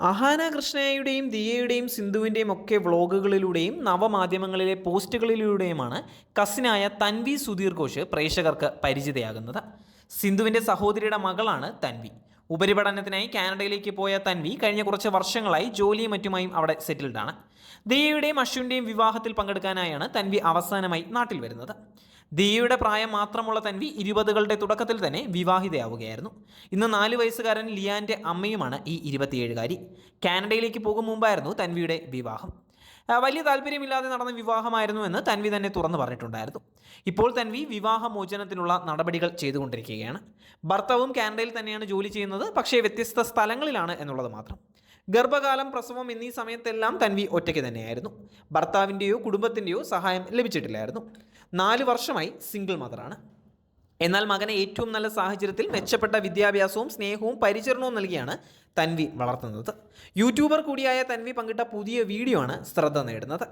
അഹാന കൃഷ്ണയുടെയും ദിയയുടെയും സിന്ധുവിൻ്റെയും ഒക്കെ വ്ളോഗുകളിലൂടെയും നവമാധ്യമങ്ങളിലെ പോസ്റ്റുകളിലൂടെയുമാണ് കസിനായ തൻവി സുധീർ ഘോഷ് പ്രേക്ഷകർക്ക് പരിചിതയാകുന്നത്. സിന്ധുവിൻ്റെ സഹോദരിയുടെ മകളാണ് തൻവി. ഉപരിപഠനത്തിനായി കാനഡയിലേക്ക് പോയ തൻവി കഴിഞ്ഞ കുറച്ച് വർഷങ്ങളായി ജോലിയും മറ്റുമായും അവിടെ സെറ്റിൽഡാണ്. ദിയയുടെയും അശ്വിൻ്റെയും വിവാഹത്തിൽ പങ്കെടുക്കാനായാണ് തൻവി അവസാനമായി നാട്ടിൽ വരുന്നത്. ദിയയുടെ പ്രായം മാത്രമുള്ള തൻവി 20കളുടെ തുടക്കത്തിൽ തന്നെ വിവാഹിതയാവുകയായിരുന്നു. ഇന്ന് 4 വയസ്സുകാരൻ ലിയാൻ്റെ അമ്മയുമാണ് ഈ 27കാരി. കാനഡയിലേക്ക് പോകും മുമ്പായിരുന്നു തൻവിയുടെ വിവാഹം. വലിയ താല്പര്യമില്ലാതെ നടന്ന വിവാഹമായിരുന്നു എന്ന് തൻവി തന്നെ തുറന്നു പറഞ്ഞിട്ടുണ്ടായിരുന്നു. ഇപ്പോൾ തൻവി വിവാഹമോചനത്തിനുള്ള നടപടികൾ ചെയ്തുകൊണ്ടിരിക്കുകയാണ്. ഭർത്താവും കാനഡയിൽ തന്നെയാണ് ജോലി ചെയ്യുന്നത്, പക്ഷേ വ്യത്യസ്ത സ്ഥലങ്ങളിലാണ് എന്നുള്ളത് മാത്രം. ഗർഭകാലം, പ്രസവം എന്നീ സമയത്തെല്ലാം തൻവി ഒറ്റയ്ക്ക് തന്നെയായിരുന്നു. ഭർത്താവിൻ്റെയോ കുടുംബത്തിൻ്റെയോ സഹായം ലഭിച്ചിട്ടില്ലായിരുന്നു. 4 വർഷമായി സിംഗിൾ മദറാണ്. എന്നാൽ മകനെ ഏറ്റവും നല്ല സാഹചര്യത്തിൽ മെച്ചപ്പെട്ട വിദ്യാഭ്യാസവും സ്നേഹവും പരിചരണവും നൽകിയാണ് തൻവി വളർത്തുന്നത്. യൂട്യൂബർ കൂടിയായ തൻവി പങ്കിട്ട പുതിയ വീഡിയോ ആണ് ശ്രദ്ധ നേടുന്നത്.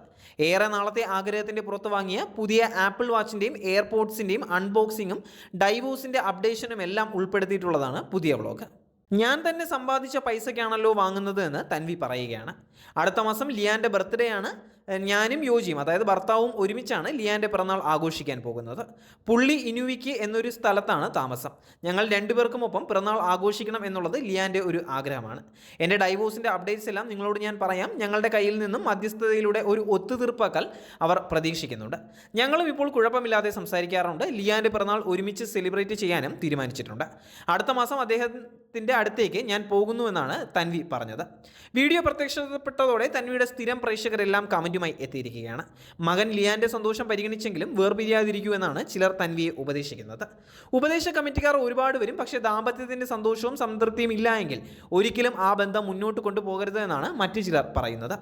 ഏറെ നാളത്തെ ആഗ്രഹത്തിൻ്റെ പുറത്ത് വാങ്ങിയ പുതിയ ആപ്പിൾ വാച്ചിൻ്റെയും എയർപോഡ്സിൻ്റെയും അൺബോക്സിങ്ങും ഡൈവോഴ്സിൻ്റെ അപ്ഡേഷനും എല്ലാം ഉൾപ്പെടുത്തിയിട്ടുള്ളതാണ് പുതിയ വ്ളോഗ്. ഞാൻ തന്നെ സമ്പാദിച്ച പൈസയ്ക്കാണല്ലോ വാങ്ങുന്നത് എന്ന് തൻവി പറയുകയാണ്. അടുത്ത മാസം ലിയാൻ്റെ ബർത്ത്ഡേ ആണ്. ഞാനും യോജിയും, അതായത് ഭർത്താവും ഒരുമിച്ചാണ് ലിയാൻ്റെ പിറന്നാൾ ആഘോഷിക്കാൻ പോകുന്നത്. പുള്ളി ഇനുവിക്ക് എന്നൊരു സ്ഥലത്താണ് താമസം. ഞങ്ങൾ രണ്ടുപേർക്കുമൊപ്പം പിറന്നാൾ ആഘോഷിക്കണം എന്നുള്ളത് ലിയാൻ്റെ ഒരു ആഗ്രഹമാണ്. എൻ്റെ ഡൈവോഴ്സിൻ്റെ അപ്ഡേറ്റ്സ് എല്ലാം നിങ്ങളോട് ഞാൻ പറയാം. ഞങ്ങളുടെ കയ്യിൽ നിന്നും മധ്യസ്ഥതയിലൂടെ ഒരു ഒത്തുതീർപ്പാക്കൽ അവർ പ്രതീക്ഷിക്കുന്നുണ്ട്. ഞങ്ങളും ഇപ്പോൾ കുഴപ്പമില്ലാതെ സംസാരിക്കാറുണ്ട്. ലിയാൻ്റെ പിറന്നാൾ ഒരുമിച്ച് സെലിബ്രേറ്റ് ചെയ്യാനും തീരുമാനിച്ചിട്ടുണ്ട്. അടുത്ത മാസം അദ്ദേഹത്തിൻ്റെ അടുത്തേക്ക് ഞാൻ പോകുന്നുവെന്നാണ് തൻവി പറഞ്ഞത്. വീഡിയോ പ്രത്യക്ഷപ്പെട്ടതോടെ തൻവിയുടെ സ്ഥിരം പ്രേക്ഷകരെല്ലാം കമൻറ്റുമായി എത്തിയിരിക്കുകയാണ്. മകൻ ലിയാൻ്റെ സന്തോഷം പരിഗണിച്ചെങ്കിലും വേർപിരിയാതിരിക്കൂ എന്നാണ് ചിലർ തൻവിയെ ഉപദേശിക്കുന്നത്. ഉപദേശ കമ്മിറ്റിക്കാർ ഒരുപാട് വരും. പക്ഷേ ദാമ്പത്യത്തിൻ്റെ സന്തോഷവും സംതൃപ്തിയും ഇല്ല എങ്കിൽ ഒരിക്കലും ആ ബന്ധം മുന്നോട്ട് കൊണ്ടുപോകരുത് എന്നാണ് മറ്റു ചിലർ പറയുന്നത്.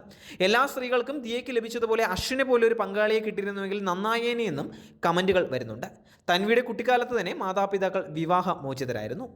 എല്ലാ സ്ത്രീകൾക്കും ദിയയ്ക്ക് ലഭിച്ചതുപോലെ അശ്വിനെ പോലെ ഒരു പങ്കാളിയെ കിട്ടിയിരുന്നുവെങ്കിൽ നന്നായേനെ എന്നും കമൻറ്റുകൾ വരുന്നുണ്ട്. തൻവിയുടെ കുട്ടിക്കാലത്ത് തന്നെ മാതാപിതാക്കൾ വിവാഹമോചിതരായിരുന്നു.